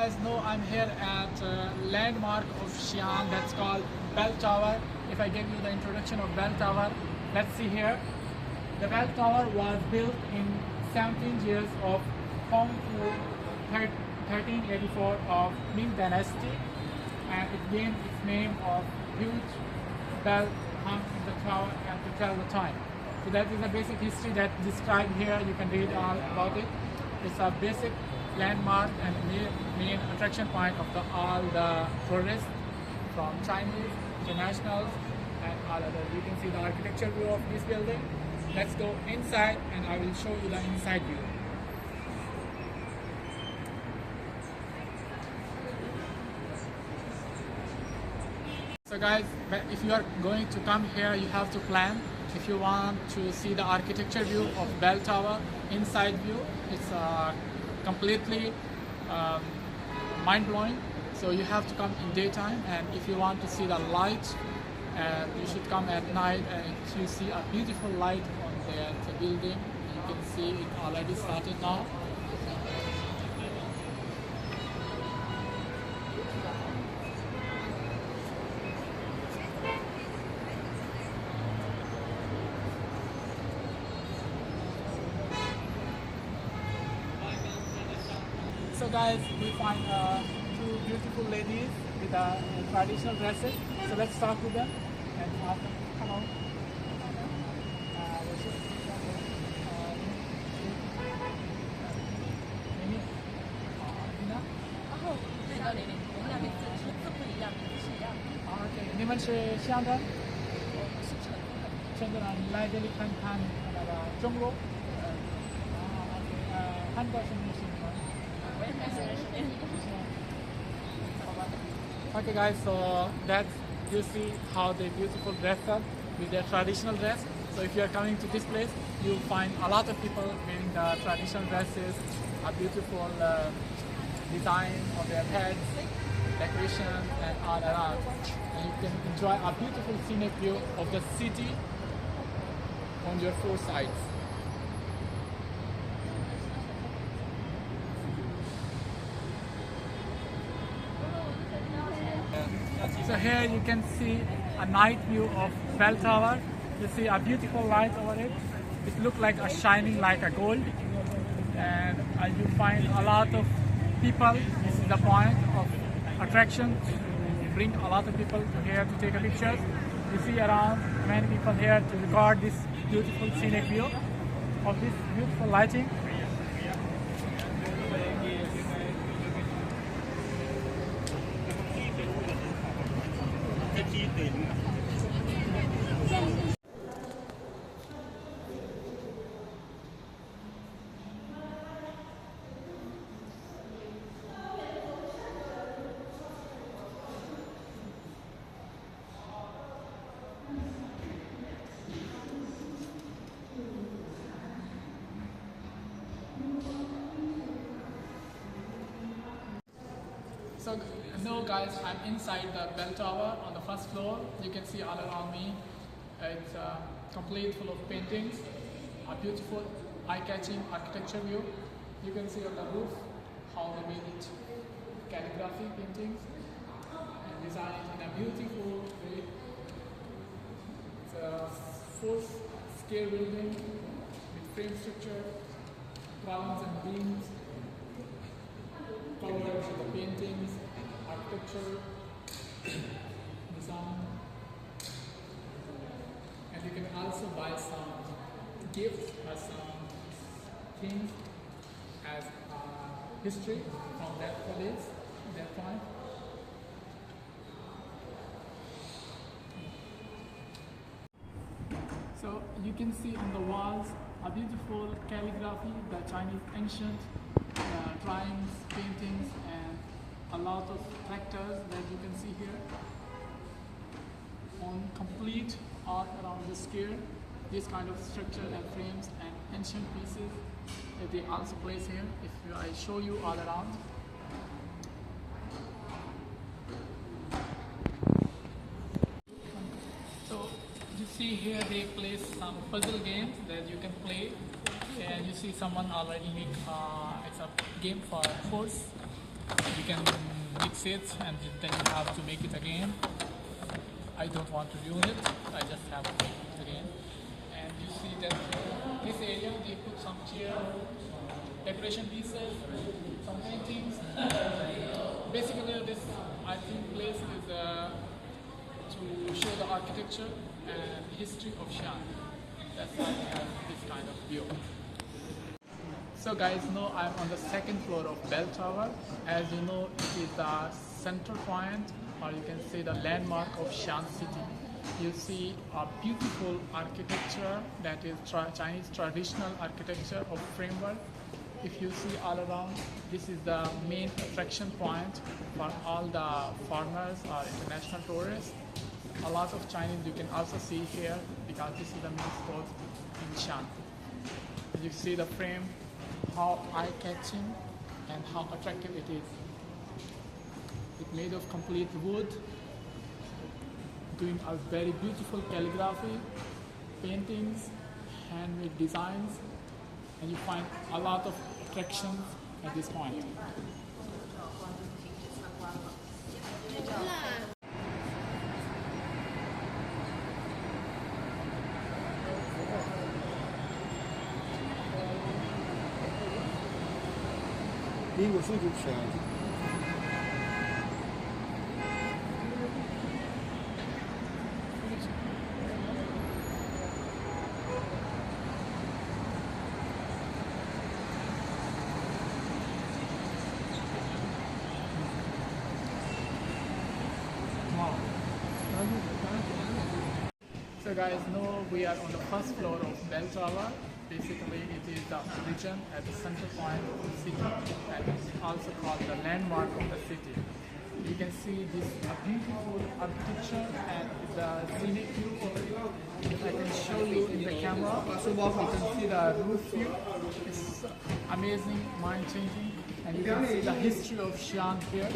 guys know, I'm here at landmark of Xian that's called Bell Tower. If I give you the introduction of Bell Tower, let's see here. The Bell Tower was built in 17 years of Hong Fu 1384 of Ming Dynasty, and it gained its name of huge bell hung in the tower and to tell the time. So that is the basic history that described here. You can read all about it. It's a basic landmark and main attraction point of all the tourists from Chinese, internationals, and all other. You can see the architecture view of this building. Let's go inside and I will show you the inside view. So guys, if you are going to come here, you have to plan. If you want to see the architecture view of Bell Tower, inside view, it's completely mind-blowing. So you have to come in daytime, and if you want to see the light, you should come at night, and you see a beautiful light on the building. You can see it already started now. So guys, we find two beautiful ladies with traditional dresses. So let's talk with them and ask them. Hello. OK， 你们是香港？深圳啊，你来这里看那个钟楼。韩国是不是？Okay guys, so that's, you see how they beautiful dress up with their traditional dress. So if you are coming to this place, you'll find a lot of people wearing the traditional dresses, a beautiful design of their heads, decoration and all around. And you can enjoy a beautiful scenic view of the city on your four sides. So here you can see a night view of Bell Tower. You see a beautiful light over it. It looks like a shining like a gold. And you find a lot of people. This is the point of attraction. You bring a lot of people to here to take a picture. You see around many people here to record this beautiful scenic view of this beautiful lighting. So no guys, I'm inside the Bell Tower on the first floor. You can see all around me. It's complete full of paintings, a beautiful eye-catching architecture view. You can see on the roof how they made it, calligraphy paintings and designed it in a beautiful way. It's a full-scale building with frame structure, columns and beams, colors of the paintings, architecture, design, and you can also buy some gifts or some things as history from that place, that time. So you can see on the walls a beautiful calligraphy, the Chinese ancient drawings, paintings, and a lot of tractors that you can see here on complete art around the square. This kind of structure and frames and ancient pieces that they also place here. If I show you all around. So you see here they place some puzzle games that you can play, and you see someone already make it's a game for horse, You can mix it and then you have to make it again. I don't want to ruin it, I just have to make it again. And you see that this area they put some chair, decoration pieces, some paintings. Basically this I think place is to show the architecture and history of Xian. That's why we have this kind of view. So guys, now I'm on the second floor of Bell Tower. As you know, it is the center point, or you can say the landmark of Xian city. You see a beautiful architecture that is Chinese traditional architecture of framework. If you see all around, this is the main attraction point for all the foreigners or international tourists. A lot of Chinese you can also see here because this is the main spot in Xian. You see the frame, how eye-catching and how attractive it is. It's made of complete wood, doing a very beautiful calligraphy, paintings, handmade designs, and you find a lot of attractions at this point. 이거 소주 없어야지. So guys, now we are on the first floor of Bell Tower. Basically, it is the region at the center point of the city, and it's also called the landmark of the city. You can see this beautiful architecture and the scenic view over it. I can show you in the camera. You can see the roof view. It's amazing, mind-changing, and you can see the history of Xian here.